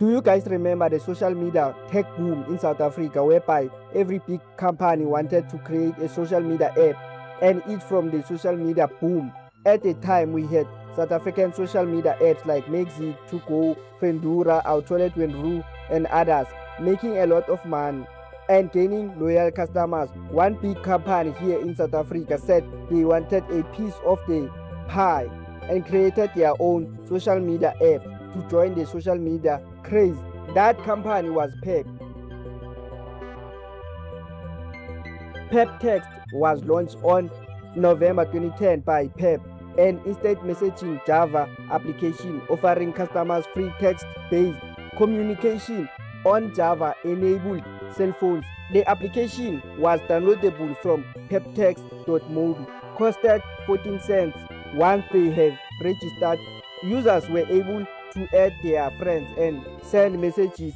Do you guys remember the social media tech boom in South Africa, whereby every big company wanted to create a social media app and eat from the social media boom? At the time, we had South African social media apps like Peptxt, To-Go, Fendura, Our Toilet Wenru, and others, making a lot of money and gaining loyal customers. One big company here in South Africa said they wanted a piece of the pie and created their own social media app to join the social media craze. That company was Peptxt was launched on November 2010 by Pep, an instant messaging Java application offering customers free text-based communication on Java-enabled cell phones. The application was downloadable from peptxt.mobi, costed 14 cents. Once they have registered, users were able to add their friends and send messages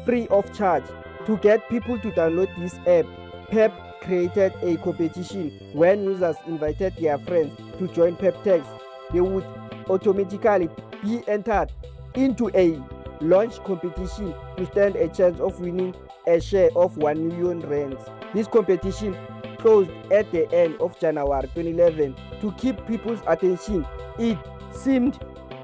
free of charge. To get people to download this app, Pep created a competition. When users invited their friends to join Peptxt, they would automatically be entered into a launch competition to stand a chance of winning a share of 1 million rands. This competition closed at the end of January 2011. To keep people's attention, it seemed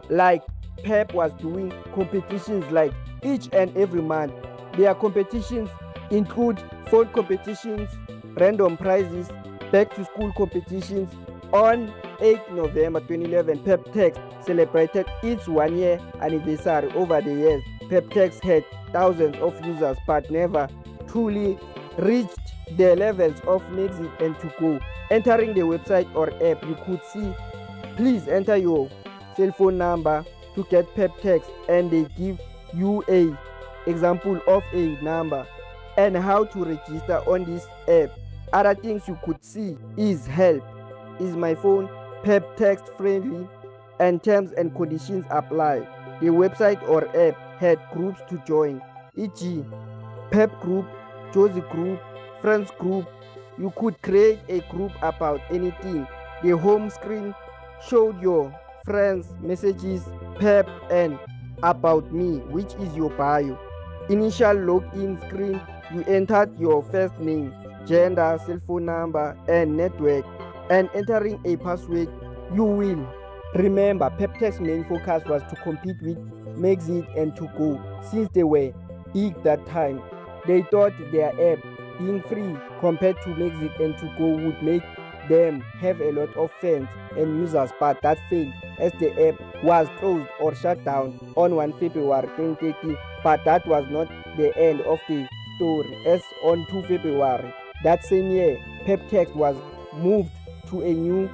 like Pep was doing competitions like each and every month. Their competitions include phone competitions, random prizes, back to school competitions. On 8 November 2011, Peptxt celebrated its 1-year anniversary. Over the years, Peptxt had thousands of users but never truly reached the levels of Peptxt and To-Go. Entering the website or app, you could see, please enter your cell phone number to get Peptxt, and they give you a example of a number and how to register on this app. Other things you could see is help. Is my phone Peptxt friendly? And terms and conditions apply. The website or app had groups to join, e.g. Pep group, Josie group, friends group. You could create a group about anything. The home screen showed your friends, messages, Pep, and about me, which is your bio. Initial login screen, you entered your first name, gender, cell phone number, and network, and entering a password. You will remember Peptxt's main focus was to compete with Peptxt and To-Go. Since they were big that time, they thought their app being free compared to Peptxt and To-Go would make them have a lot of fans and users, but that failed as the app was closed or shut down on 1 February 2013. But that was not the end of the story, as on 2 February that same year, Peptxt was moved to a new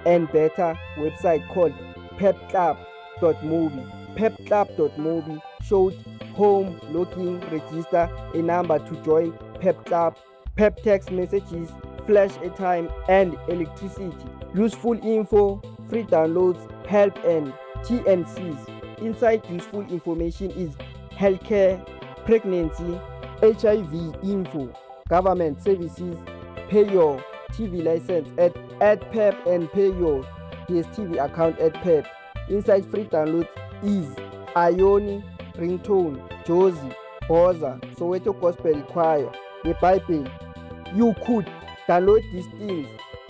and better website called pepclub.mobi. Pepclub.mobi showed home, login, register, a number to join Pepclub, Peptxt messages, flash airtime, and electricity, useful info, free downloads, help, and TNCs. Inside useful information is healthcare, pregnancy, HIV info, government services, pay your TV license at Pep, and pay your DSTV account at Pep. Inside free downloads is Ioni, Ringtone, Josie, Boza, Soweto Gospel Choir, the Bible. You could download these things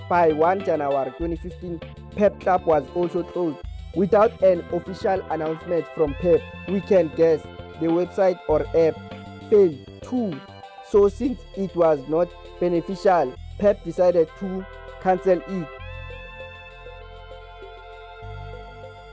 by 1 January 2015. Pep Club was also closed. Without an official announcement from Pep, we can guess the website or app failed too. So since it was not beneficial, Pep decided to cancel it.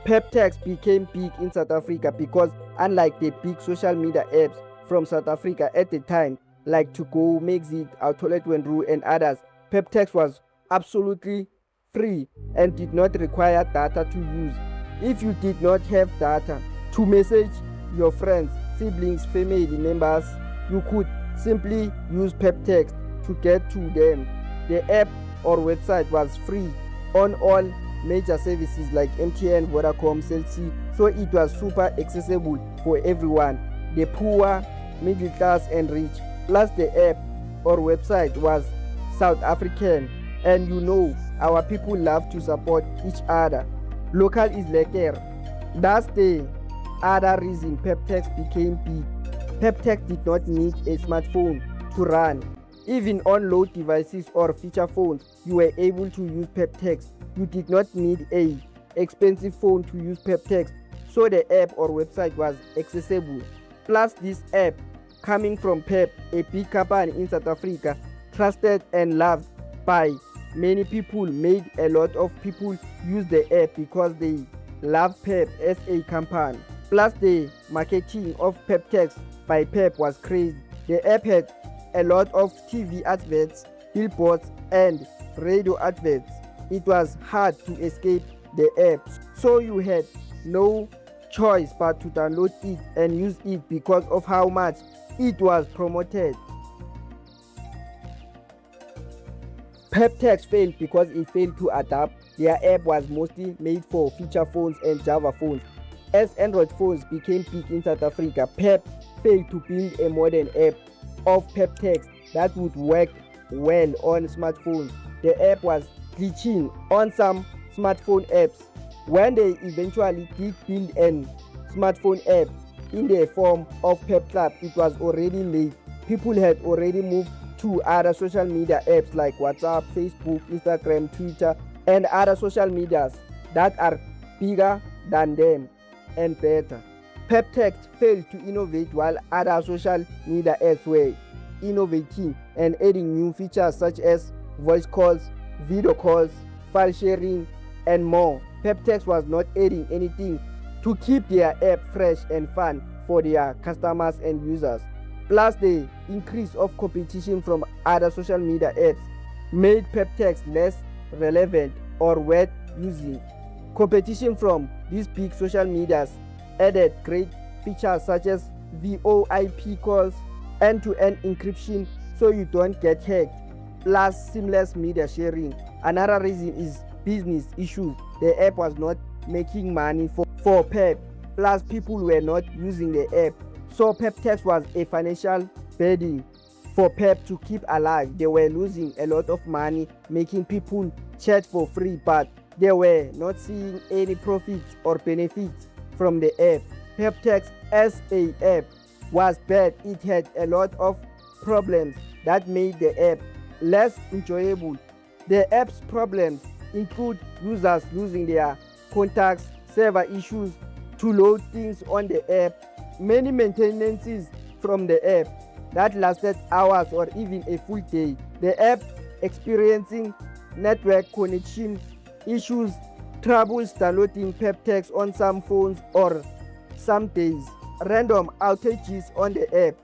Peptxt became big in South Africa because, unlike the big social media apps from South Africa at the time, like To-Go, Peptxt, Our Toilet Wenru, and others, Peptxt was absolutely free and did not require data to use. If you did not have data to message your friends, siblings, family members, you could simply use Peptxt to get to them. The app or website was free on all major services like MTN, Vodacom, Cell C, so it was super accessible for everyone, the poor, middle class, and rich. Plus the app or website was South African, and you know our people love to support each other. Local is lekker. That's the other reason Peptxt became big. Peptxt did not need a smartphone to run. Even on low devices or feature phones, you were able to use Peptxt. You did not need a expensive phone to use Peptxt, so the app or website was accessible. Plus, this app, coming from Pep, a big company in South Africa, trusted and loved by many people, made a lot of people use the app because they love Pep as a company. Plus, the marketing of Peptxt by Pep was crazy. The app had a lot of TV adverts, billboards, and radio adverts. It was hard to escape the app, so you had no choice but to download it and use it because of how much it was promoted. Peptxt failed because it failed to adapt. Their app was mostly made for feature phones and Java phones. As Android phones became big in South Africa, Pep failed to build a modern app of Peptxt that would work well on smartphones. The app was glitching on some smartphone apps. When they eventually did build an smartphone app in the form of Peptxt, it was already late. People had already moved to other social media apps like WhatsApp, Facebook, Instagram, Twitter, and other social medias that are bigger than them and better. Peptxt failed to innovate while other social media apps were innovating and adding new features such as voice calls, video calls, file sharing, and more. Peptxt was not adding anything to keep their app fresh and fun for their customers and users. Plus, the increase of competition from other social media apps made Peptxt less relevant or worth using. Competition from these big social medias added great features such as VoIP calls, end-to-end encryption so you don't get hacked, plus seamless media sharing. Another reason is business issues. The app was not making money for Pep, plus people were not using the app. So Peptxt was a financial burden for Pep to keep alive. They were losing a lot of money making people chat for free, but they were not seeing any profits or benefits from the app. Peptxt as a app was bad. It had a lot of problems that made the app less enjoyable. The app's problems include users losing their contacts, server issues to load things on the app, many maintenances from the app that lasted hours or even a full day, the app experiencing network connection issues, troubles downloading Peptxt on some phones or some days, random outages on the app.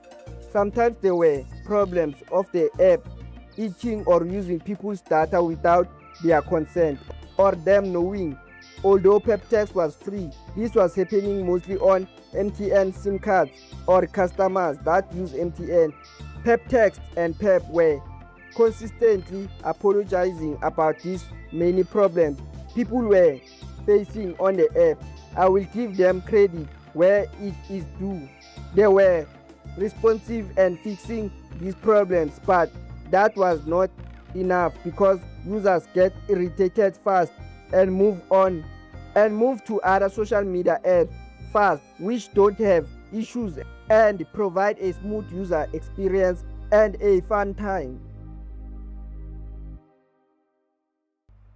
Sometimes there were problems of the app eating or using people's data without their consent or them knowing. Although Peptxt was free, this was happening mostly on MTN SIM cards or customers that use MTN. Peptxt and Pep were consistently apologizing about these many problems people were facing on the app. I will give them credit where it is due. They were responsive and fixing these problems, but that was not enough because users get irritated fast and move to other social media apps fast, which don't have issues and provide a smooth user experience and a fun time.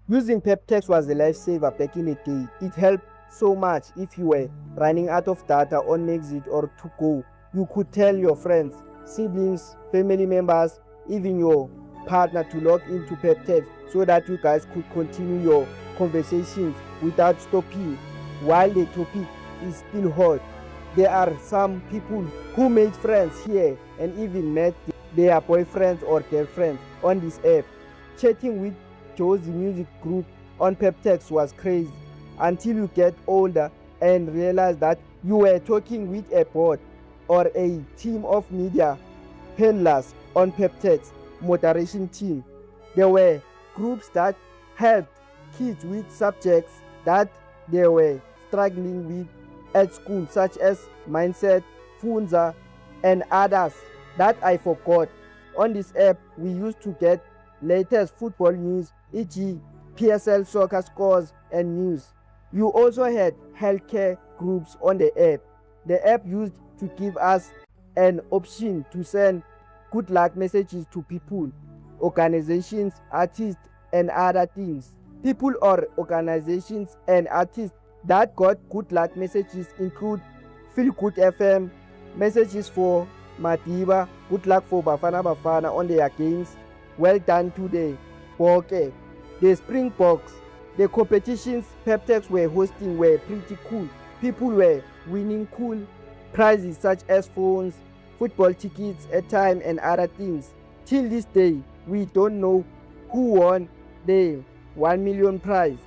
Using Peptxt was a lifesaver back in the day. It helped so much if you were running out of data on Exit or to go. You could tell your friends, siblings, family members, even your partner to log into Peptxt so that you guys could continue your conversations without stopping while the topic is still hot. There are some people who made friends here and even met their boyfriends or girlfriends on this app. Chatting with Josie Music Group on Peptxt was crazy until you get older and realize that you were talking with a bot or a team of media handlers on Peptxt moderation team. There were groups that helped kids with subjects that they were struggling with at school, such as Mindset, Funza, and others that I forgot. On this app, we used to get latest football news, e.g. PSL soccer scores and news. You also had healthcare groups on the app. The app used to give us an option to send good luck messages to people, organizations, artists, and other things. People or organizations and artists that got good luck messages include Feel Good FM, messages for Madiba, good luck for Bafana Bafana on their games, well done to the Boke, the Springboks. The competitions Peptxt were hosting were pretty cool. People were winning cool prizes such as phones, football tickets, airtime, and other things. Till this day, we don't know who won the 1 million prize.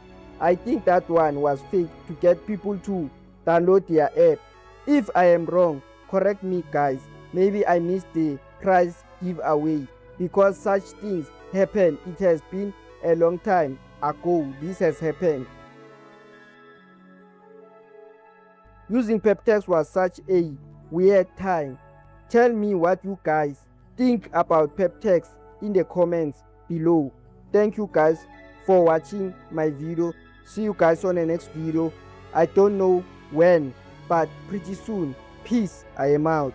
I think that one was fake to get people to download their app. If I am wrong, correct me guys. Maybe I missed the prize giveaway because such things happen. It has been a long time ago this has happened. Using Peptxt was such a weird time. Tell me what you guys think about Peptxt in the comments below. Thank you guys for watching my video. See you guys on the next video. I don't know when, but pretty soon. Peace. I am out.